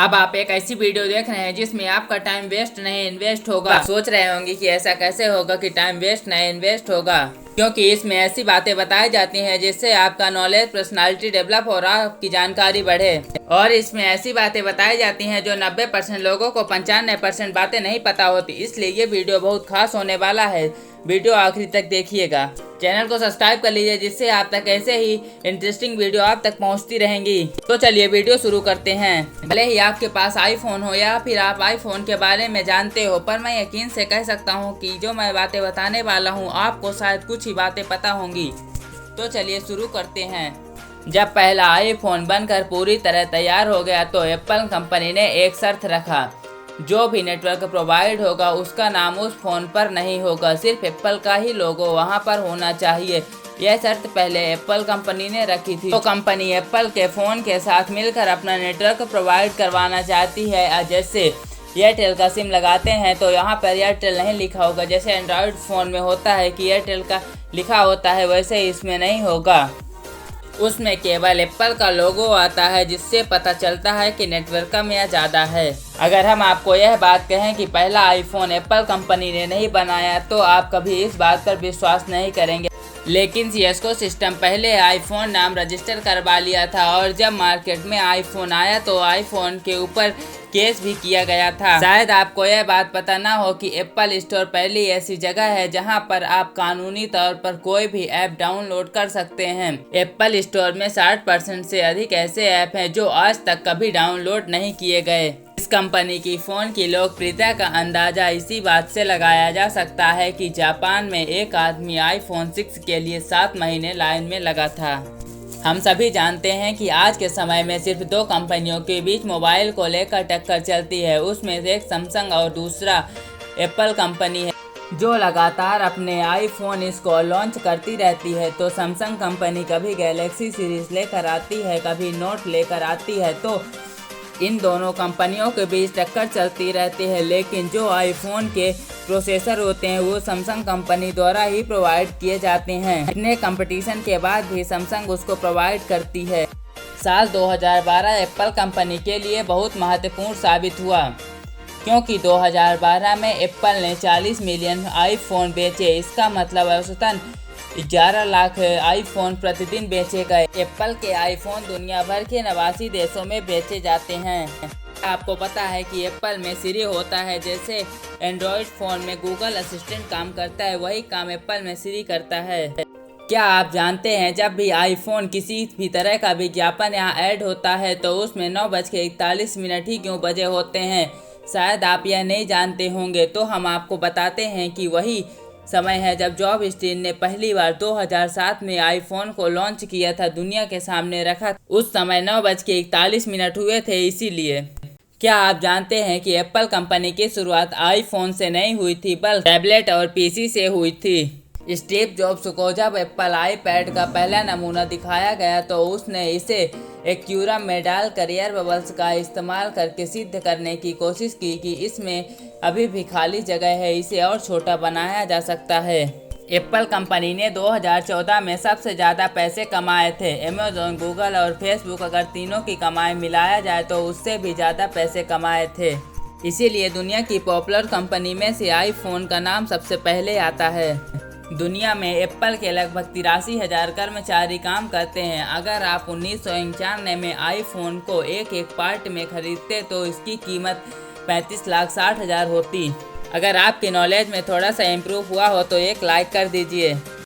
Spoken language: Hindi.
अब आप एक ऐसी वीडियो देख रहे हैं जिसमें आपका टाइम वेस्ट नहीं इन्वेस्ट होगा। आप सोच रहे होंगे कि ऐसा कैसे होगा कि टाइम वेस्ट नहीं इन्वेस्ट होगा, क्योंकि इसमें ऐसी बातें बताई जाती हैं जिससे आपका नॉलेज पर्सनालिटी डेवलप हो रहा, आपकी जानकारी बढ़े। और इसमें ऐसी बातें बताई जाती हैं जो 90% लोगों को 95% बातें नहीं पता होती। इसलिए ये वीडियो बहुत खास होने वाला है। वीडियो आखिरी तक देखिएगा। चैनल को सब्सक्राइब कर लीजिए जिससे आप तक ऐसे ही इंटरेस्टिंग वीडियो आप तक पहुंचती रहेंगी। तो चलिए वीडियो शुरू करते हैं। भले ही आपके पास आईफोन हो या फिर आप आईफोन के बारे में जानते हो, पर मैं यकीन से कह सकता हूं कि जो मैं बातें बताने वाला हूं आपको शायद कुछ ही बातें पता होंगी। तो चलिए शुरू करते हैं। जब पहला आईफोन बनकर पूरी तरह तैयार हो गया तो एप्पल कंपनी ने एक शर्त रखा, जो भी नेटवर्क प्रोवाइड होगा उसका नाम उस फोन पर नहीं होगा, सिर्फ एप्पल का ही लोगो वहां पर होना चाहिए। यह शर्त पहले एप्पल कंपनी ने रखी थी। तो कंपनी एप्पल के फ़ोन के साथ मिलकर अपना नेटवर्क प्रोवाइड करवाना चाहती है। जैसे एयरटेल का सिम लगाते हैं तो यहाँ पर एयरटेल नहीं लिखा होगा, जैसे एंड्रॉयड फ़ोन में होता है कि एयरटेल का लिखा होता है, वैसे ही इसमें नहीं होगा। उसमें केवल एप्पल का लोगो आता है, जिससे पता चलता है कि नेटवर्क कम या ज़्यादा है। अगर हम आपको यह बात कहें कि पहला आईफोन एप्पल कंपनी ने नहीं बनाया तो आप कभी इस बात पर विश्वास नहीं करेंगे। लेकिन सिस्को सिस्टम पहले आईफोन नाम रजिस्टर करवा लिया था, और जब मार्केट में आईफोन आया तो आईफोन के ऊपर केस भी किया गया था। शायद आपको यह बात पता ना हो कि एप्पल स्टोर पहली ऐसी जगह है जहां पर आप कानूनी तौर पर कोई भी ऐप डाउनलोड कर सकते हैं। एप्पल स्टोर में 60% से अधिक ऐसे ऐप हैं जो आज तक कभी डाउनलोड नहीं किए गए। इस कंपनी की फ़ोन की लोकप्रियता का अंदाज़ा इसी बात से लगाया जा सकता है कि जापान में एक आदमी आईफोन 6 के लिए 7 महीने लाइन में लगा था। हम सभी जानते हैं कि आज के समय में सिर्फ दो कंपनियों के बीच मोबाइल को लेकर टक्कर चलती है। उसमें से एक सैमसंग और दूसरा एप्पल कंपनी है, जो लगातार अपने आईफोन इसको लॉन्च करती रहती है। तो सैमसंग कंपनी कभी गैलेक्सी सीरीज लेकर आती है, कभी नोट लेकर आती है। तो इन दोनों कंपनियों के बीच टक्कर चलती रहती है, लेकिन जो आईफोन के प्रोसेसर होते हैं वो सैमसंग कंपनी द्वारा ही प्रोवाइड किए जाते हैं। इतने कंपटीशन के बाद भी सैमसंग उसको प्रोवाइड करती है। साल 2012 एप्पल कंपनी के लिए बहुत महत्वपूर्ण साबित हुआ, क्योंकि 2012 में एप्पल ने 40 मिलियन आईफोन बेचे। इसका मतलब औसतन 11 लाख आईफोन प्रतिदिन बेचे गए। एप्पल के आईफोन दुनिया भर के 89 देशों में बेचे जाते हैं। आपको पता है कि एप्पल में सिरी होता है, जैसे एंड्रॉयड फ़ोन में गूगल असिस्टेंट काम करता है, वही काम एप्पल में सिरी करता है। क्या आप जानते हैं जब भी आईफोन किसी भी तरह का विज्ञापन यहाँ ऐड होता है तो उसमें 9:41 ही क्यों बजे होते हैं? शायद आप यह नहीं जानते होंगे, तो हम आपको बताते हैं कि वही समय है जब जॉब स्टीन ने पहली बार 2007 में आईफोन को लॉन्च किया था, दुनिया के सामने रखा। उस समय 9:41 हुए थे। इसीलिए क्या आप जानते हैं कि एप्पल कंपनी की शुरुआत आईफोन से नहीं हुई थी, बल्कि टैबलेट और पीसी से हुई थी। स्टीव जॉब्स को जब एप्पल आईपैड का पहला नमूना दिखाया गया तो उसने इसे एक्यूरम में डालकर एयर बबल्स का इस्तेमाल करके सिद्ध करने की कोशिश की कि इसमें अभी भी खाली जगह है, इसे और छोटा बनाया जा सकता है। एप्पल कंपनी ने 2014 में सबसे ज़्यादा पैसे कमाए थे। अमेज़न, गूगल और फेसबुक, अगर तीनों की कमाई मिलाया जाए तो उससे भी ज़्यादा पैसे कमाए थे। इसीलिए दुनिया की पॉपुलर कंपनी में से आईफोन का नाम सबसे पहले आता है। दुनिया में एप्पल के लगभग 83,000 कर्मचारी काम करते हैं। अगर आप 1991 में आईफोन को एक पार्ट में खरीदते तो इसकी कीमत 35,60,000 होती। अगर आपकी नॉलेज में थोड़ा सा इम्प्रूव हुआ हो तो एक लाइक कर दीजिए।